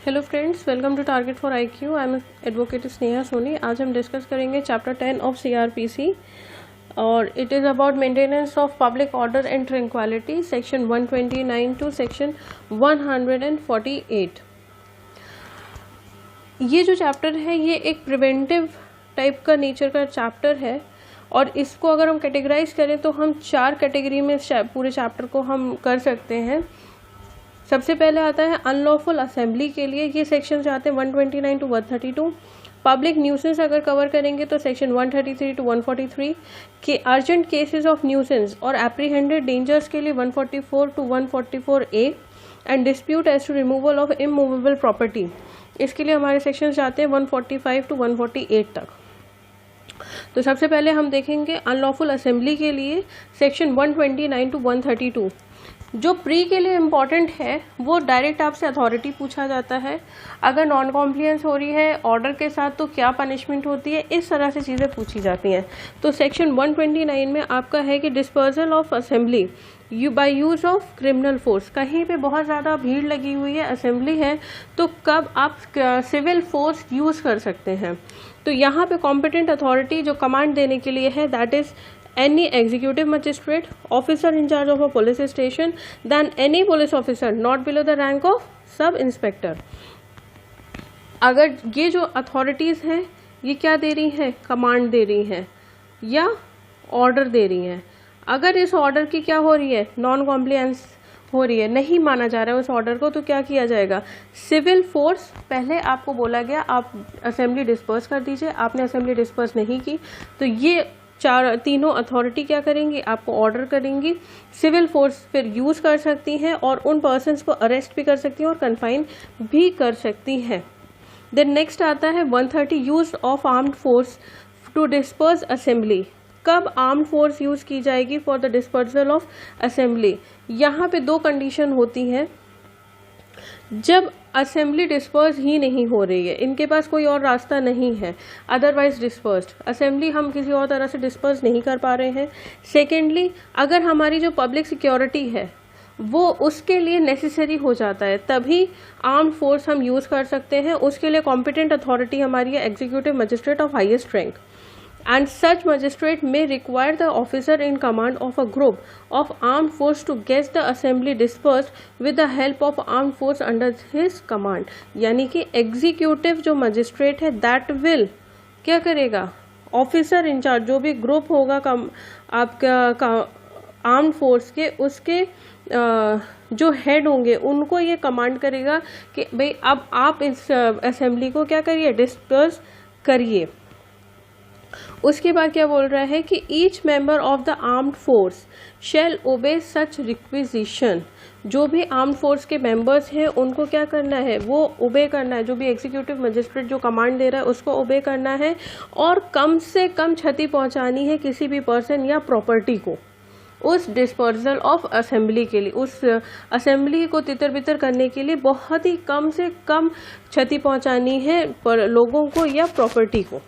Hello friends, welcome to target for IQ. I am advocate Sneha Soni. आज हम discuss करेंगे chapter 10 of CrPC और it is about maintenance of public order and tranquillity, section 129 to section 148। ये जो chapter है ये एक प्रिवेंटिव टाइप का नेचर का चैप्टर है और इसको अगर हम कैटेगराइज करें तो हम 4 कैटेगरी में पूरे चैप्टर को हम कर सकते हैं। सबसे पहले आता है अनलॉफुल असेंबली के लिए, ये सेक्शन आते हैं 129 टू 132। पब्लिक न्यूसेंस अगर कवर करेंगे तो सेक्शन 133 टू 143 के अर्जेंट केसेस ऑफ न्यूसेंस और एप्रीहेंडेड डेंजर्स के लिए 144 to 144A and dispute as to removal of immovable property, इसके लिए हमारे सेक्शन जाते हैं 145 टू 148 तक। तो सबसे पहले हम देखेंगे अनलॉफुल असेंबली के लिए सेक्शन 129 टू 132। जो प्री के लिए इम्पॉर्टेंट है वो डायरेक्ट आपसे अथॉरिटी पूछा जाता है, अगर नॉन कॉम्प्लियंस हो रही है ऑर्डर के साथ तो क्या पनिशमेंट होती है, इस तरह से चीज़ें पूछी जाती हैं। तो सेक्शन 129 में आपका है कि dispersal of assembly by use of criminal force. कहीं पे बहुत ज़्यादा भीड़ लगी हुई है, असेंबली है, तो कब आप सिविल फोर्स यूज़ कर सकते हैं। तो यहाँ पे कॉम्पिटेंट अथॉरिटी जो कमांड देने के लिए है that is any executive magistrate, officer in charge of a police station, than any police officer not below the rank of sub inspector. अगर ये जो अथॉरिटीज़ हैं ये क्या दे रही हैं, कमांड दे रही हैं या ऑर्डर दे रही हैं, अगर इस ऑर्डर की क्या हो रही है, नॉन कॉम्प्लियंस हो रही है, नहीं माना जा रहा है उस ऑर्डर को, तो क्या किया जाएगा, सिविल फोर्स। पहले आपको बोला गया आप असेंबली डिस्पर्स कर दीजिए, आपने असेंबली डिस्पर्स नहीं की तो ये तीनों अथॉरिटी क्या करेंगी, आपको ऑर्डर करेंगी। सिविल फोर्स फिर यूज़ कर सकती हैं और उन पर्सन्स को अरेस्ट भी कर सकती हैं और कन्फाइन भी कर सकती हैं। देन नेक्स्ट आता है 130 use of armed force to disperse assembly. कब आर्म्ड फोर्स यूज़ की जाएगी for the dispersal of assembly. यहाँ पे 2 कंडीशन होती हैं। जब असेंबली डिस्पर्स ही नहीं हो रही है, इनके पास कोई और रास्ता नहीं है, अदरवाइज डिस्पर्स्ड असेंबली हम किसी और तरह से डिस्पर्स नहीं कर पा रहे हैं। सेकेंडली, अगर हमारी जो पब्लिक सिक्योरिटी है वो उसके लिए नेसेसरी हो जाता है तभी आर्म्ड फोर्स हम यूज़ कर सकते हैं। उसके लिए कॉम्पिटेंट अथॉरिटी हमारी है executive magistrate of highest rank, and such magistrate may require the officer in command of a group of armed force to get the assembly dispersed with the help of armed force under his command। यानी कि executive जो magistrate है that will क्या करेगा, officer in charge जो भी group होगा आपका आर्म्ड फोर्स के, उसके जो हेड होंगे उनको ये कमांड करेगा कि भाई अब आप इस असेंबली को क्या करिए, डिस्पर्स करिए। उसके बाद क्या बोल रहा है कि each member of the armed force shall obey such requisition. जो भी आर्म्ड फोर्स के मेंबर्स हैं उनको क्या करना है, वो ओबे करना है, जो भी एग्जीक्यूटिव मजिस्ट्रेट जो कमांड दे रहा है उसको ओबे करना है और कम से कम क्षति पहुंचानी है किसी भी पर्सन या प्रॉपर्टी को उस डिस्पर्सल ऑफ असेंबली के लिए। उस असेंबली को तितर बितर करने के लिए बहुत ही कम से कम क्षति पहुंचानी है पर लोगों को या प्रॉपर्टी को।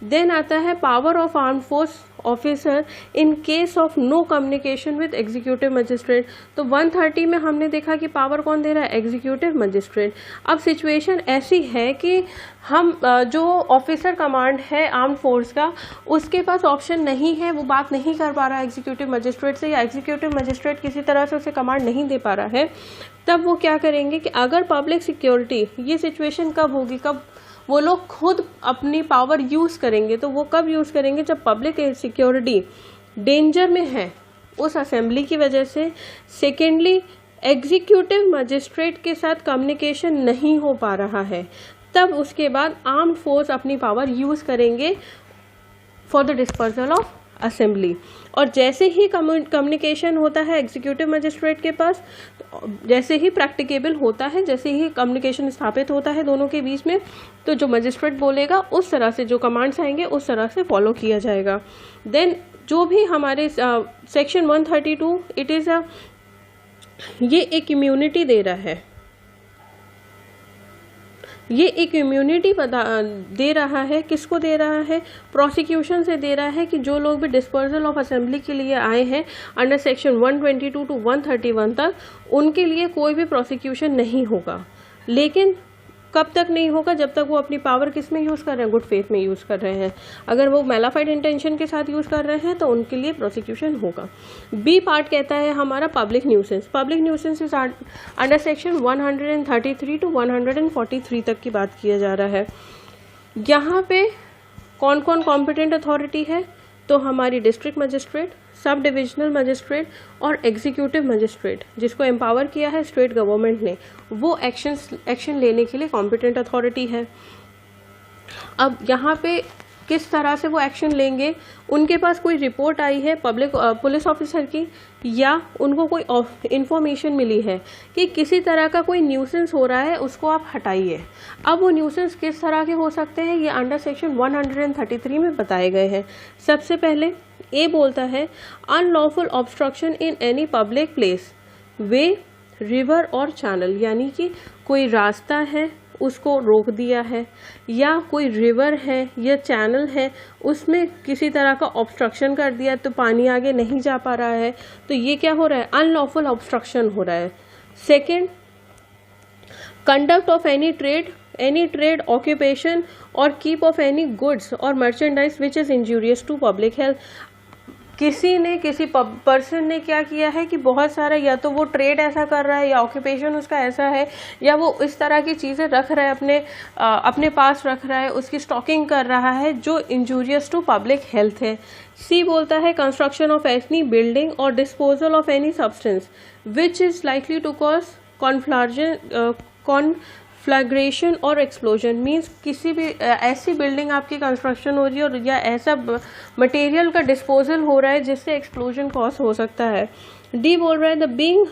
देन आता है power of armed force officer in case of no communication with executive magistrate. तो 130 में हमने देखा कि पावर कौन दे रहा है, एग्जीक्यूटिव मजिस्ट्रेट। अब सिचुएशन ऐसी है कि हम जो ऑफिसर कमांड है आर्म्ड फोर्स का उसके पास ऑप्शन नहीं है, वो बात नहीं कर पा रहा है एग्जीक्यूटिव मजिस्ट्रेट से या एग्जीक्यूटिव मजिस्ट्रेट किसी तरह से उसे कमांड नहीं दे पा रहा है। तब वो क्या करेंगे कि अगर पब्लिक सिक्योरिटी, ये सिचुएशन कब होगी, कब वो लोग खुद अपनी पावर यूज़ करेंगे, तो वो कब यूज़ करेंगे, जब पब्लिक सिक्योरिटी डेंजर में है उस असेंबली की वजह से। सेकेंडली, एग्जीक्यूटिव मजिस्ट्रेट के साथ कम्युनिकेशन नहीं हो पा रहा है, तब उसके बाद आर्म्ड फोर्स अपनी पावर यूज़ करेंगे for the dispersal of assembly. और जैसे ही कम्युनिकेशन होता है एग्जीक्यूटिव मजिस्ट्रेट के पास, जैसे ही प्रैक्टिकेबल होता है, जैसे ही कम्युनिकेशन स्थापित होता है दोनों के बीच में, तो जो मजिस्ट्रेट बोलेगा उस तरह से, जो कमांड्स आएंगे उस तरह से फॉलो किया जाएगा। देन जो भी हमारे सेक्शन 132 इट इज़ ये एक इम्यूनिटी दे रहा है, ये एक इम्यूनिटी दे रहा है। किसको दे रहा है, प्रोसिक्यूशन से दे रहा है कि जो लोग भी डिस्पर्सल ऑफ असेंबली के लिए आए हैं अंडर सेक्शन 122 टू 131 तक, उनके लिए कोई भी प्रोसिक्यूशन नहीं होगा। लेकिन कब तक नहीं होगा? जब तक वो अपनी पावर किस में यूज़ कर रहे हैं? गुड फेथ में यूज़ कर रहे हैं। अगर वो मैलाफाइड इंटेंशन के साथ यूज़ कर रहे हैं तो उनके लिए प्रोसिक्यूशन होगा। बी पार्ट कहता है हमारा public nuisance. Public nuisance is under section 133 to 143 तक की बात किया जा रहा है। यहाँ पे कौन कौन कॉम्पिटेंट अथॉरिटी है? तो हमारी district magistrate, sub divisional magistrate और एग्जीक्यूटिव मजिस्ट्रेट, जिसको एम्पावर किया है स्टेट गवर्नमेंट ने, वो एक्शन लेने के लिए कॉम्पिटेंट अथॉरिटी है। अब यहाँ पे किस तरह से वो एक्शन लेंगे? उनके पास कोई रिपोर्ट आई है पुलिस ऑफिसर की, या उनको कोई इंफॉर्मेशन मिली है कि किसी तरह का कोई न्यूसेंस हो रहा है, उसको आप हटाइए। अब वो न्यूसेंस किस तरह के हो सकते हैं, ये अंडर सेक्शन 133 में बताए गए हैं। सबसे पहले ए बोलता है unlawful obstruction in any public place, way, river और चैनल, यानी कि कोई रास्ता है उसको रोक दिया है, या कोई रिवर है या चैनल है उसमें किसी तरह का ऑब्स्ट्रक्शन कर दिया तो पानी आगे नहीं जा पा रहा है, तो ये क्या हो रहा है? अनलॉफुल ऑब्स्ट्रक्शन हो रहा है। Second, conduct of any trade occupation और कीप ऑफ एनी गुड्स और merchandise which is injurious to public health. किसी पर्सन ने क्या किया है कि बहुत सारा, या तो वो ट्रेड ऐसा कर रहा है या ऑक्यूपेशन उसका ऐसा है, या वो इस तरह की चीज़ें रख रहा है अपने पास रख रहा है, उसकी स्टॉकिंग कर रहा है जो इंजूरियस टू पब्लिक हेल्थ है। सी बोलता है कंस्ट्रक्शन ऑफ एनी बिल्डिंग और disposal of any substance which is likely to cause conflagration और एक्सप्लोजन। मीन्स किसी भी ऐसी बिल्डिंग आपकी कंस्ट्रक्शन हो रही है और या ऐसा मटेरियल का डिस्पोजल हो रहा है जिससे एक्सप्लोजन कॉज हो सकता है। डी बोल रहा है the being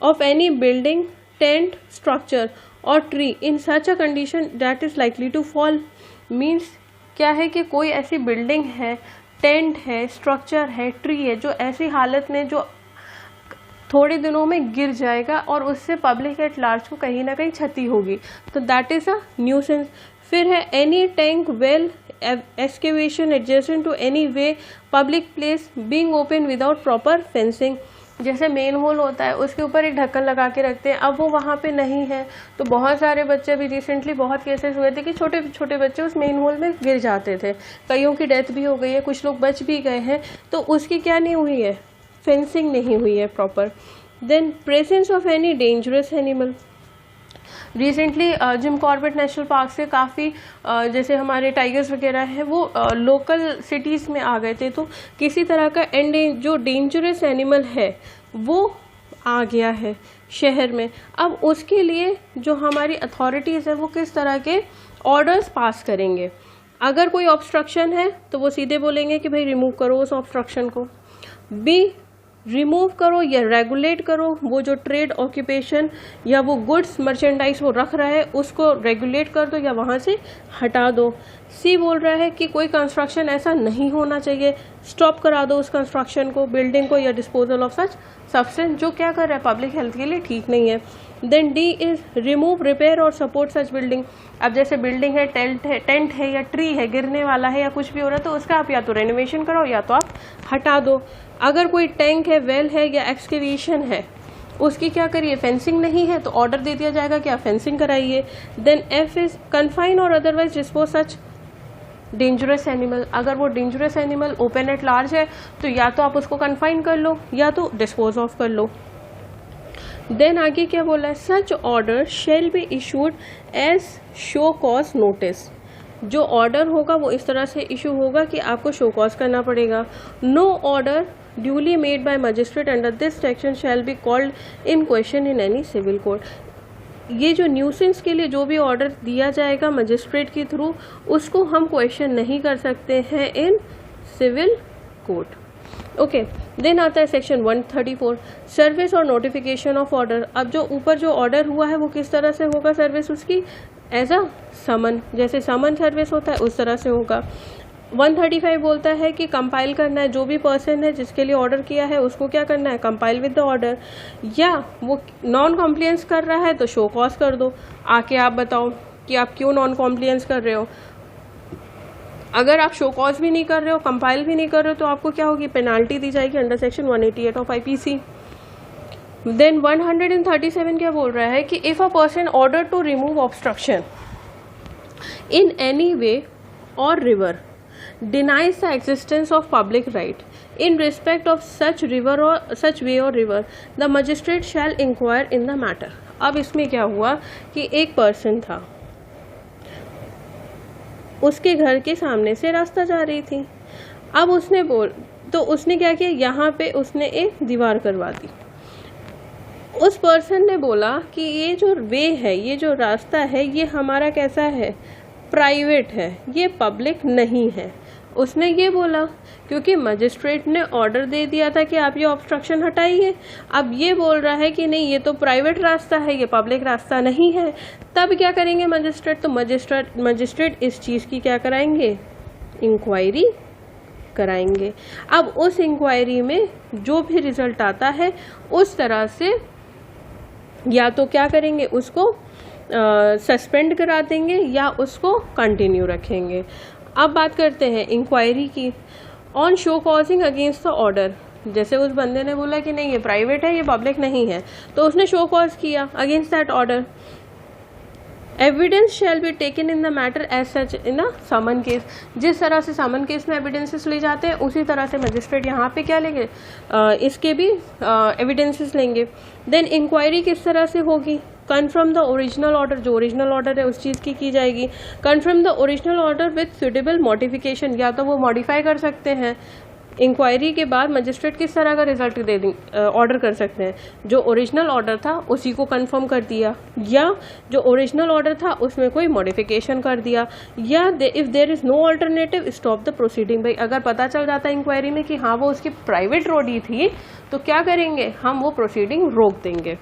of any building, tent, structure और tree in such a condition that is likely to fall. Means क्या है कि कोई ऐसी बिल्डिंग है, टेंट है, स्ट्रक्चर है, ट्री है, जो ऐसी हालत में जो थोड़े दिनों में गिर जाएगा और उससे पब्लिक एट लार्ज को कहीं ना कहीं क्षति होगी, तो दैट इज अ न्यूसेंस। फिर है any tank, well, excavation adjacent to any way, public place being open without proper fencing. जैसे मेन होल होता है उसके ऊपर एक ढक्कन लगा के रखते हैं, अब वो वहाँ पे नहीं है तो बहुत सारे बच्चे, भी रिसेंटली बहुत केसेस हुए थे कि छोटे छोटे बच्चे उस मेन होल में गिर जाते थे, कईयों की डेथ भी हो गई है, कुछ लोग बच भी गए हैं, तो उसकी क्या नहीं हुई है? फेंसिंग नहीं हुई है proper. Then presence of any dangerous animal. Recently Jim Corbett National Park से काफ़ी जैसे हमारे टाइगर्स वगैरह हैं वो लोकल सिटीज़ में आ गए थे, तो किसी तरह का जो डेंजरस एनिमल है वो आ गया है शहर में। अब उसके लिए जो हमारी अथॉरिटीज़ है वो किस तरह के ऑर्डर्स पास करेंगे। अगर कोई ऑब्स्ट्रक्शन है तो वो सीधे बोलेंगे कि भाई रिमूव करो उस ऑब्स्ट्रक्शन को। बी, रिमूव करो या रेगुलेट करो वो जो ट्रेड ऑक्यूपेशन या वो गुड्स मर्चेंडाइज वो रख रहा है उसको रेगुलेट कर दो या वहाँ से हटा दो। सी बोल रहा है कि कोई कंस्ट्रक्शन ऐसा नहीं होना चाहिए, स्टॉप करा दो उस कंस्ट्रक्शन को, बिल्डिंग को या डिस्पोजल ऑफ सच सब्सटेंस जो क्या कर रहा है पब्लिक हेल्थ के लिए ठीक नहीं है। Then D is remove, repair और सपोर्ट सच बिल्डिंग। अब जैसे बिल्डिंग है, टेंट है या ट्री है, गिरने वाला है या कुछ भी हो रहा है तो उसका आप या तो रेनोवेशन कराओ या तो आप हटा दो। अगर कोई टैंक है, वेल है या एक्सकेवेशन है उसकी क्या करिए, फेंसिंग नहीं है तो ऑर्डर दे दिया जाएगा कि आप फेंसिंग कराइए। देन एफ इज कन्फाइन और अदरवाइज डिस्पोज सच डेंजरस एनिमल। अगर वो dangerous animal open at large है तो या तो आप उसको कन्फाइन कर लो या तो डिस्पोज ऑफ कर लो। देन आगे क्या बोला है, such order shall be issued as show cause notice. जो ऑर्डर होगा वो इस तरह से इशू होगा कि आपको शो कॉज करना पड़ेगा। No order duly made by magistrate under this section shall be called in question in any civil court. ये जो न्यूसेंस के लिए जो भी ऑर्डर दिया जाएगा मजिस्ट्रेट के थ्रू उसको हम क्वेश्चन नहीं कर सकते हैं in civil court. Okay, then आता है सेक्शन 134 सर्विस और नोटिफिकेशन ऑफ ऑर्डर। अब जो ऊपर जो ऑर्डर हुआ है वो किस तरह से होगा सर्विस उसकी, एज अ समन, जैसे समन सर्विस होता है उस तरह से होगा। 135 बोलता है कि कंपाइल करना है, जो भी पर्सन है जिसके लिए ऑर्डर किया है उसको क्या करना है, कंपाइल विद द ऑर्डर। या वो नॉन कॉम्प्लियंस कर रहा है तो शो कॉज कर दो, आके आप बताओ कि आप क्यों नॉन कॉम्प्लियंस कर रहे हो। अगर आप शो कॉज भी नहीं कर रहे हो, कंपाइल भी नहीं कर रहे हो तो आपको क्या होगी, पेनाल्टी दी जाएगी under section 188 of IPC। Then 137 क्या बोल रहा है कि if a person order to remove obstruction in any way और river denies the existence of public right in respect of such river और सच वे और river, the magistrate shall inquire in the matter. अब इसमें क्या हुआ कि एक person था, उसके घर के सामने से रास्ता जा रही थी। अब उसने क्या किया, यहाँ पे उसने एक दीवार करवा दी। उस पर्सन ने बोला कि ये जो वे है, ये जो रास्ता है, ये हमारा कैसा है, प्राइवेट है, ये पब्लिक नहीं है। उसने ये बोला क्योंकि मजिस्ट्रेट ने ऑर्डर दे दिया था कि आप ये ऑब्स्ट्रक्शन हटाइए। अब ये बोल रहा है कि नहीं, ये तो प्राइवेट रास्ता है, ये पब्लिक रास्ता नहीं है। तब क्या करेंगे मजिस्ट्रेट, तो मजिस्ट्रेट इस चीज़ की क्या कराएंगे, इंक्वायरी कराएंगे। अब उस इंक्वायरी में जो भी रिजल्ट आता है उस तरह से या तो क्या करेंगे, उसको सस्पेंड करा देंगे या उसको कंटिन्यू रखेंगे। अब बात करते हैं इंक्वायरी की। On show causing against the order, जैसे उस बंदे ने बोला कि नहीं ये प्राइवेट है, ये पब्लिक नहीं है, तो उसने शो कॉज किया against that order. Evidence shall be taken in the matter as such in a summon case. जिस तरह से समन केस में एविडेंसेस ले जाते हैं उसी तरह से मजिस्ट्रेट यहाँ पे क्या लेंगे, इसके भी एविडेंसेस लेंगे। देन इंक्वायरी किस तरह से होगी, कन्फर्म द ओरिजिनल ऑर्डर, जो ओरिजिनल ऑर्डर है उस चीज़ की जाएगी। Confirm the original order with suitable modification, या तो वो मॉडिफाई कर सकते हैं। इंक्वायरी के बाद मजिस्ट्रेट किस तरह का रिजल्ट दे दें, ऑर्डर कर सकते हैं, जो ओरिजिनल ऑर्डर था उसी को कंफर्म कर दिया, या जो ओरिजिनल ऑर्डर था उसमें कोई मॉडिफिकेशन कर दिया, या if there is no alternative stop the proceeding. भाई अगर पता चल जाता है इंक्वायरी में कि हाँ वो उसकी प्राइवेट रोड ही थी, तो क्या करेंगे, हम वो प्रोसीडिंग रोक देंगे।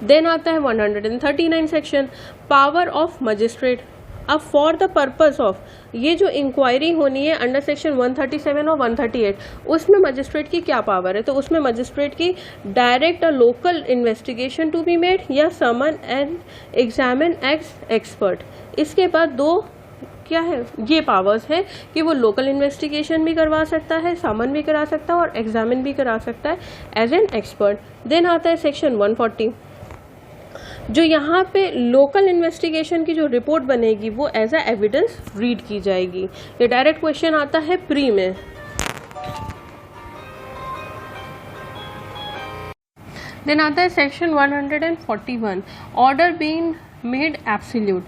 देन आता है 139 सेक्शन, पावर ऑफ मजिस्ट्रेट। अब फॉर द पर्पस ऑफ, ये जो इंक्वायरी होनी है अंडर सेक्शन 137 और 138, उसमें मजिस्ट्रेट की क्या पावर है, तो उसमें मजिस्ट्रेट की direct a local investigation to be made या summon and examine ex expert. इसके बाद दो क्या है, ये पावर्स है कि वो लोकल इन्वेस्टिगेशन भी करवा सकता है, समन भी करा सकता है और एग्जामिन भी करा सकता है एज एन एक्सपर्ट। देन आता है सेक्शन 140, जो यहाँ पे लोकल इन्वेस्टिगेशन की जो रिपोर्ट बनेगी वो एज अ एविडेंस रीड की जाएगी। ये डायरेक्ट क्वेश्चन आता है प्री में। देन आता है section 141, order being made absolute.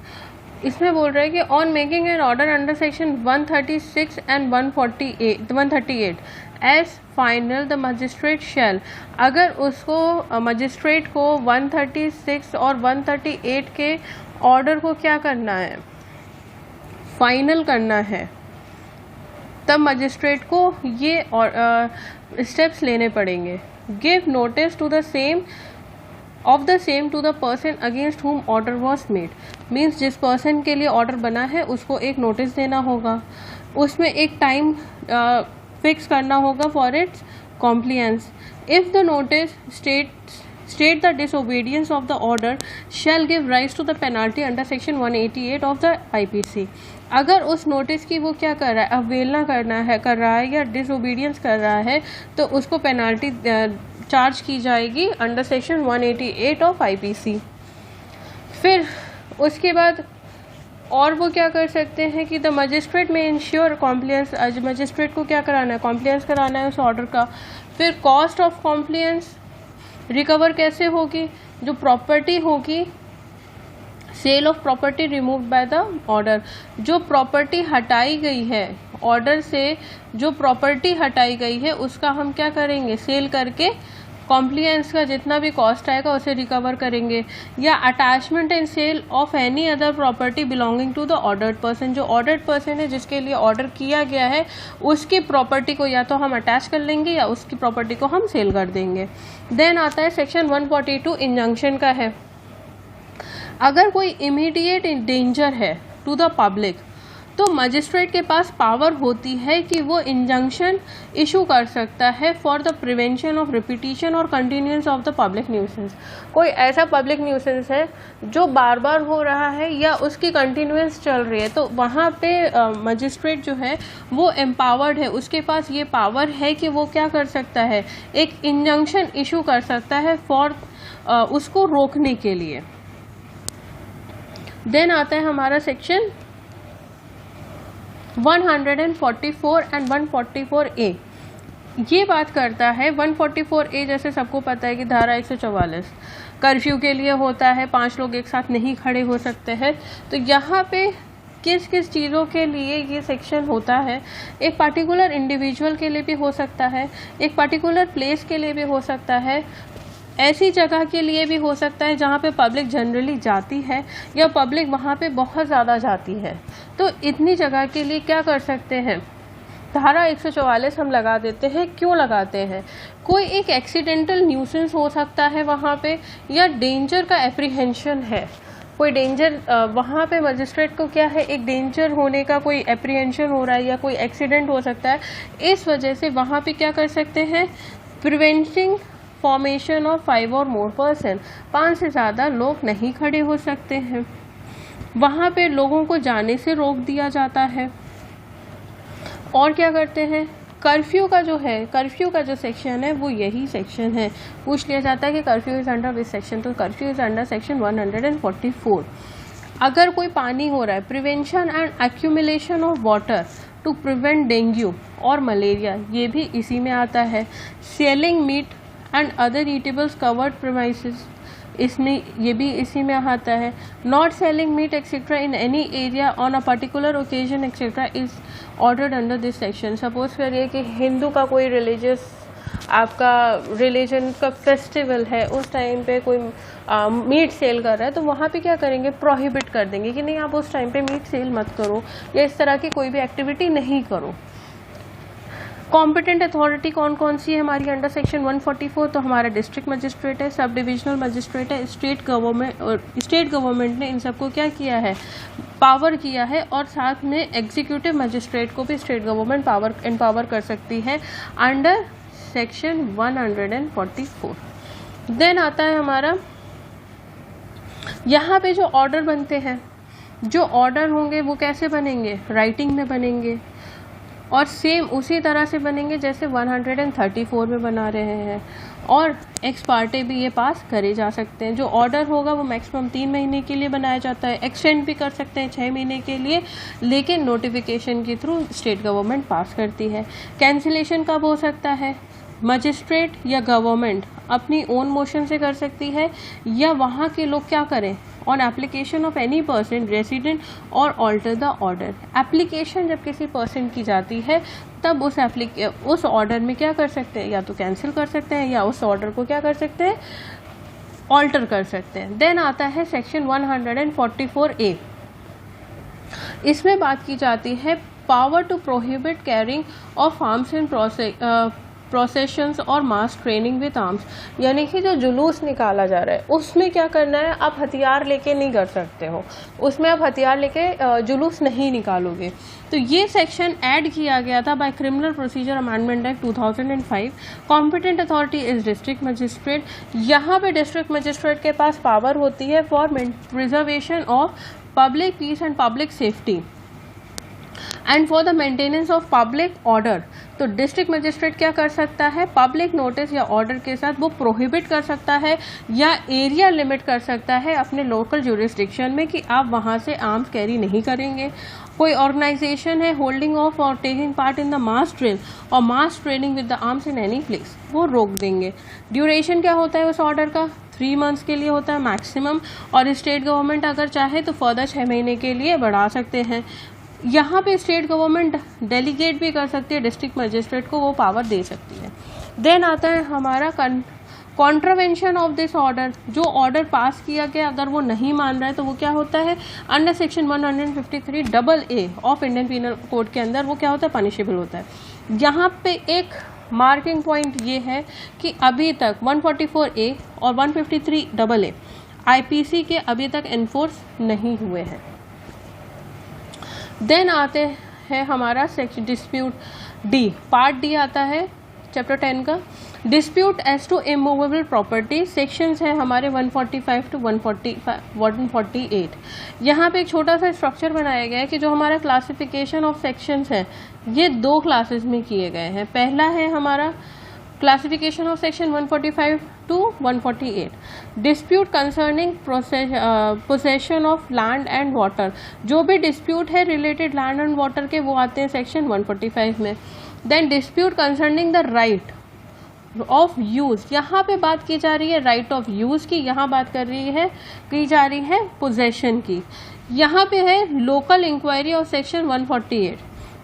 इसमें बोल रहे हैं कि on making an order under section 136 and 138 as final the magistrate shall, अगर उसको मजिस्ट्रेट को 136 और 138 के ऑर्डर को क्या करना है, फाइनल करना है, तब मजिस्ट्रेट को ये स्टेप्स लेने पड़ेंगे। Give notice to the same of the same to the person against whom order was made, means जिस पर्सन के लिए ऑर्डर बना है उसको एक नोटिस देना होगा, उसमें एक टाइम फिक्स करना होगा for its compliance. If the notice state the disobedience of the order shall give rise to the penalty under section 188 of the IPC। अगर उस नोटिस की वो क्या कर रहा है, अवहेलना कर रहा है या डिसओबीडियंस कर रहा है, तो उसको पेनाल्टी चार्ज की जाएगी अंडर सेक्शन 188 ऑफ IPC। फिर उसके बाद और वो क्या कर सकते हैं कि द मजिस्ट्रेट में इंश्योर कॉम्प्लियंस, मजिस्ट्रेट को क्या कराना है, कॉम्प्लियंस कराना है उस ऑर्डर का। फिर कॉस्ट ऑफ कॉम्प्लियंस रिकवर कैसे होगी, जो प्रॉपर्टी होगी, sale of property removed by the order, जो प्रॉपर्टी हटाई गई है ऑर्डर से, जो प्रॉपर्टी हटाई गई है उसका हम क्या करेंगे, सेल करके कॉम्प्लियंस का जितना भी कॉस्ट आएगा उसे रिकवर करेंगे। या attachment and sale of any other property belonging to the ordered person, जो ऑर्डर्ड पर्सन है जिसके लिए ऑर्डर किया गया है उसकी प्रॉपर्टी को या तो हम अटैच कर लेंगे या उसकी प्रॉपर्टी को हम सेल कर देंगे। देन आता है सेक्शन 142 इंजंक्शन का है। अगर कोई इमीडिएट डेंजर है टू द पब्लिक, तो मजिस्ट्रेट के पास पावर होती है कि वो इंजंक्शन इशू कर सकता है for the prevention of repetition और continuance of the public nuisance. कोई ऐसा पब्लिक न्यूसेंस है जो बार बार हो रहा है या उसकी कंटिन्यूएंस चल रही है, तो वहाँ पे मजिस्ट्रेट जो है वो एम्पावर्ड है, उसके पास ये पावर है कि वो क्या कर सकता है, एक इंजंक्शन इशू कर सकता है फॉर उसको रोकने के लिए। देन आता है हमारा सेक्शन 144 एंड 144A। ये बात करता है 144A, जैसे सबको पता है कि धारा 144 कर्फ्यू के लिए होता है, 5 लोग एक साथ नहीं खड़े हो सकते हैं। तो यहाँ पे किस किस चीज़ों के लिए ये सेक्शन होता है, एक पर्टिकुलर इंडिविजुअल के लिए भी हो सकता है, एक पर्टिकुलर प्लेस के लिए भी हो सकता है, ऐसी जगह के लिए भी हो सकता है जहाँ पे पब्लिक जनरली जाती है या पब्लिक वहाँ पे बहुत ज़्यादा जाती है। तो इतनी जगह के लिए क्या कर सकते हैं, धारा 144 हम लगा देते हैं। क्यों लगाते हैं, कोई एक एक्सीडेंटल न्यूसेंस हो सकता है वहाँ पे, या डेंजर का एप्रीहेंशन है, कोई डेंजर वहाँ पे मजिस्ट्रेट को क्या है, एक डेंजर होने का कोई एप्रीहेंशन हो रहा है या कोई एक्सीडेंट हो सकता है, इस वजह से वहाँ पे क्या कर सकते हैं, प्रिवेंटिंग फॉर्मेशन ऑफ 5 और मोर पर्सन, 5 से ज़्यादा लोग नहीं खड़े हो सकते हैं, वहाँ पे लोगों को जाने से रोक दिया जाता है। और क्या करते हैं, कर्फ्यू का जो सेक्शन है वो यही सेक्शन है। पूछ लिया जाता है कि curfew is under which section, तो कर्फ्यू इज अंडर सेक्शन 144। अगर कोई पानी हो रहा है, prevention and accumulation of water to prevent dengue और मलेरिया, ये भी इसी में आता है। Selling meat and other eatables covered premises, इसमें ये भी इसी में आता है। Not selling meat etcetera in any area on a particular occasion etcetera is ordered under this section. Suppose करिए कि हिंदू का कोई आपका रिलीजन का फेस्टिवल है, उस टाइम पे कोई मीट सेल कर रहा है, तो वहाँ पे क्या करेंगे, प्रोहिबिट कर देंगे कि नहीं आप उस टाइम पे मीट सेल मत करो या इस तरह की कोई भी एक्टिविटी नहीं करो। कॉम्पिटेंट अथॉरिटी कौन कौन सी है हमारी अंडर सेक्शन 144, तो हमारा डिस्ट्रिक्ट मजिस्ट्रेट है, सब डिविजनल मजिस्ट्रेट है, स्टेट गवर्नमेंट ने इन सबको क्या किया है, पावर किया है, और साथ में एग्जीक्यूटिव मजिस्ट्रेट को भी स्टेट गवर्नमेंट एम्पावर कर सकती है अंडर सेक्शन 144। देन आता है हमारा यहाँ पे जो ऑर्डर बनते हैं, जो ऑर्डर होंगे वो कैसे बनेंगे, राइटिंग में बनेंगे, और सेम उसी तरह से बनेंगे जैसे 134 में बना रहे हैं, और एक्स पार्टे भी ये पास करे जा सकते हैं। जो ऑर्डर होगा वो मैक्सिमम 3 महीने के लिए बनाया जाता है, एक्सटेंड भी कर सकते हैं 6 महीने के लिए, लेकिन नोटिफिकेशन के थ्रू स्टेट गवर्नमेंट पास करती है। कैंसिलेशन कब हो सकता है, मजिस्ट्रेट या गवर्नमेंट अपनी ओन मोशन से कर सकती है, या वहाँ के लोग क्या करें, on application of any person resident और ऑल्टर द ऑर्डर। एप्लीकेशन जब किसी पर्सन की जाती है तब उस ऑर्डर में क्या कर सकते हैं, या तो कैंसिल कर सकते हैं या उस ऑर्डर को क्या कर सकते हैं, ऑल्टर कर सकते हैं। देन आता है सेक्शन 144A। इसमें बात की जाती है power to prohibit carrying of arms in processions और मास ट्रेनिंग विद आर्म्स, यानी कि जो जुलूस निकाला जा रहा है उसमें क्या करना है, आप हथियार लेके नहीं कर सकते हो, उसमें आप हथियार लेके जुलूस नहीं निकालोगे। तो ये सेक्शन ऐड किया गया था by criminal procedure amendment act 2005। Competent authority is district magistrate. यहाँ पे डिस्ट्रिक्ट मजिस्ट्रेट के पास पावर होती है for preservation of public peace and public safety and for the maintenance of public order. तो डिस्ट्रिक्ट मजिस्ट्रेट क्या कर सकता है, पब्लिक नोटिस या ऑर्डर के साथ वो प्रोहिबिट कर सकता है या एरिया लिमिट कर सकता है अपने लोकल ज्यूरिसडिक्शन में कि आप वहां से आर्म्स कैरी नहीं करेंगे। कोई ऑर्गेनाइजेशन है होल्डिंग ऑफ और taking part in the mass drill और mass training with the arms in any place, वो रोक देंगे। ड्यूरेशन क्या होता है उस ऑर्डर का, 3 मंथ्स के लिए होता है मैक्सिमम, और स्टेट गवर्नमेंट अगर चाहे तो फर्दर 6 महीने के लिए बढ़ा सकते हैं। यहाँ पे स्टेट गवर्नमेंट डेलीगेट भी कर सकती है, डिस्ट्रिक्ट मजिस्ट्रेट को वो पावर दे सकती है। देन आता है हमारा कॉन्ट्रावेंशन ऑफ दिस ऑर्डर। जो ऑर्डर पास किया गया अगर वो नहीं मान रहा है तो वो क्या होता है, under section 153AA of Indian penal code के अंदर वो क्या होता है, पनिशेबल होता है। यहाँ पे एक मार्किंग पॉइंट ये है कि अभी तक 144A और 153AA IPC के अभी तक एनफोर्स नहीं हुए हैं। देन आते हैं हमारा section dispute D, part D आता है चैप्टर 10 का, dispute as to immovable property. Sections हैं हमारे 145 टू 148। यहाँ पे एक छोटा सा स्ट्रक्चर बनाया गया है कि जो हमारा क्लासिफिकेशन ऑफ सेक्शंस है ये 2 क्लासेस में किए गए हैं। पहला है हमारा classification of section 145 to 148, dispute concerning possession of land and water. जो भी डिस्प्यूट है रिलेटेड लैंड एंड वाटर के वो आते हैं सेक्शन 145 में। Then dispute concerning the right of use, यहाँ पे बात की जा रही है राइट ऑफ यूज की, यहाँ बात की जा रही है पोजेशन की। यहाँ पे है लोकल इंक्वायरी ऑफ सेक्शन 148,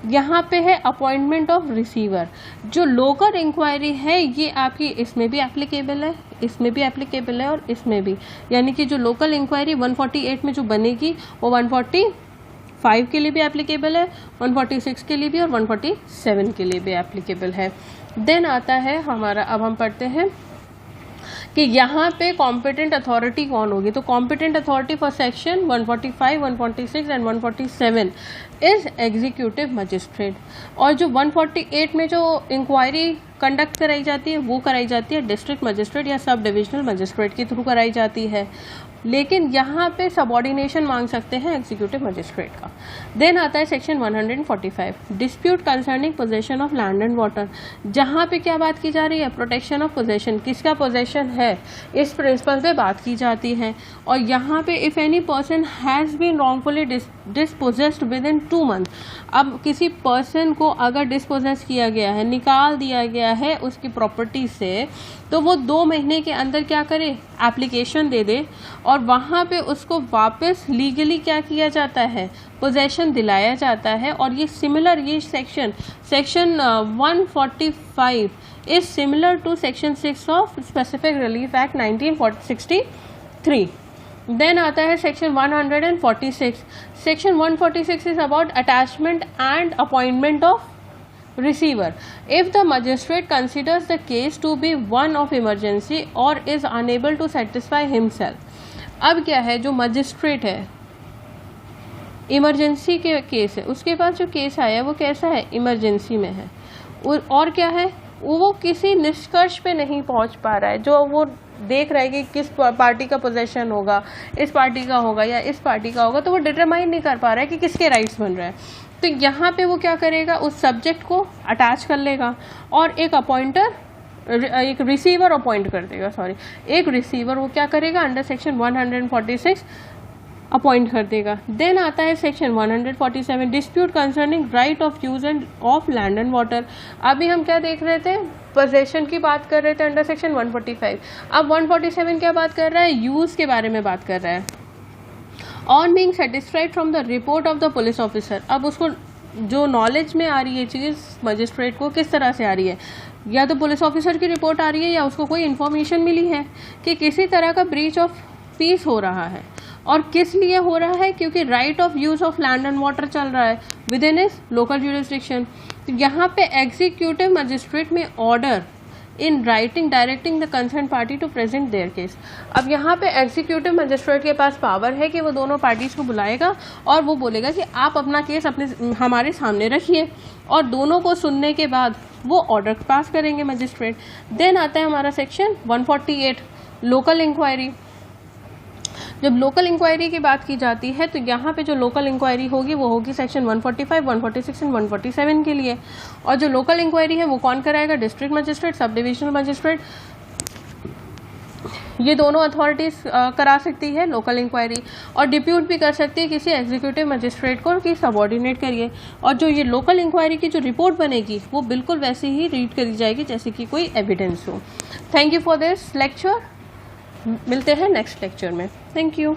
यहाँ पे है अपॉइंटमेंट ऑफ रिसीवर। जो लोकल इंक्वायरी है ये आपकी इसमें भी एप्लीकेबल है, इसमें भी एप्लीकेबल है और इसमें भी, यानी कि जो लोकल इंक्वायरी 148 में जो बनेगी वो 145 के लिए भी एप्लीकेबल है, 146 के लिए भी और 147 के लिए भी एप्लीकेबल है। देन आता है हमारा, अब हम पढ़ते हैं कि यहाँ पे कॉम्पिटेंट अथॉरिटी कौन होगी। तो competent authority for section 145, 146 and 147 is executive magistrate. और जो 148 में जो इंक्वायरी कंडक्ट कराई जाती है वो कराई जाती है डिस्ट्रिक्ट मजिस्ट्रेट या सब डिविजनल मजिस्ट्रेट के थ्रू कराई जाती है, लेकिन यहाँ पे सबऑर्डिनेशन मांग सकते हैं एग्जीक्यूटिव मजिस्ट्रेट का। देन आता है section 145, dispute concerning possession of land and water. जहाँ पे क्या बात की जा रही है, प्रोटेक्शन ऑफ पोजेशन, किसका पोजेशन है इस प्रिंसिपल पे बात की जाती है। और यहाँ पे if any person has been wrongfully dispossessed within 2 month, अब किसी पर्सन को अगर डिस्पोजेस किया गया है, निकाल दिया गया है उसकी प्रॉपर्टी से, तो वो 2 महीने के अंदर क्या करे, एप्लीकेशन दे दे और वहाँ पे उसको वापस लीगली क्या किया जाता है, पोजेशन दिलाया जाता है। और ये सिमिलर, ये section 145 is similar to section 6 of specific relief act 1963। Then आता है section 146। Section 146 is about attachment and appointment of receiver. If the magistrate considers the case to be one of emergency or is unable to satisfy himself, अब क्या है, जो magistrate है emergency के case है, उसके पास जो केस आया है वो कैसा है, इमरजेंसी में है, और क्या है, वो किसी निष्कर्ष पे नहीं पहुंच पा रहा है। जो वो देख रहा है कि किस पार्टी का पोजेशन होगा, इस पार्टी का होगा या इस पार्टी का होगा, तो वो डिटरमाइन नहीं कर पा रहा है कि किसके राइट्स बन रहे हैं। तो यहाँ पे वो क्या करेगा, उस सब्जेक्ट को अटैच कर लेगा और एक रिसीवर अपॉइंट कर देगा, एक रिसीवर वो क्या करेगा, अंडर सेक्शन 146 अपॉइंट कर देगा। देन आता है section 147, dispute concerning right of use end of land and water. अभी हम क्या देख रहे थे, पोजेशन की बात कर रहे थे अंडर सेक्शन 145। अब 147 क्या बात कर रहा है, यूज के बारे में बात कर रहा है। On being satisfied from the report of the police officer, अब उसको जो नॉलेज में आ रही है चीज़ मजिस्ट्रेट को किस तरह से आ रही है, या तो पुलिस ऑफिसर की रिपोर्ट आ रही है या उसको कोई इन्फॉर्मेशन मिली है कि किसी तरह का ब्रीच ऑफ पीस हो रहा है। और किस लिए हो रहा है, क्योंकि right of use of land and water चल रहा है within is local jurisdiction. तो यहाँ पे एग्जीक्यूटिव मजिस्ट्रेट में order in writing directing the concern party to present their case. अब यहाँ पे एग्जीक्यूटिव मजिस्ट्रेट के पास पावर है कि वो दोनों पार्टीज को बुलाएगा और वो बोलेगा कि आप अपना केस हमारे सामने रखिए, और दोनों को सुनने के बाद वो ऑर्डर पास करेंगे मजिस्ट्रेट। देन आता है हमारा सेक्शन 148, लोकल इंक्वायरी। जब लोकल इंक्वायरी की बात की जाती है तो यहाँ पे जो लोकल इंक्वायरी होगी वो होगी सेक्शन 145, 146 एंड 147 के लिए। और जो लोकल इंक्वायरी है वो कौन कराएगा, district magistrate, sub divisional magistrate, ये दोनों अथॉरिटीज करा सकती है लोकल इंक्वायरी, और डिप्यूट भी कर सकती है किसी एग्जीक्यूटिव मजिस्ट्रेट को कि सबऑर्डिनेट करिए। और जो ये लोकल इंक्वायरी की जो रिपोर्ट बनेगी वो बिल्कुल वैसे ही रीड करी जाएगी जैसे कि कोई एविडेंस हो। Thank you for this lecture, मिलते हैं नेक्स्ट लेक्चर में। Thank you.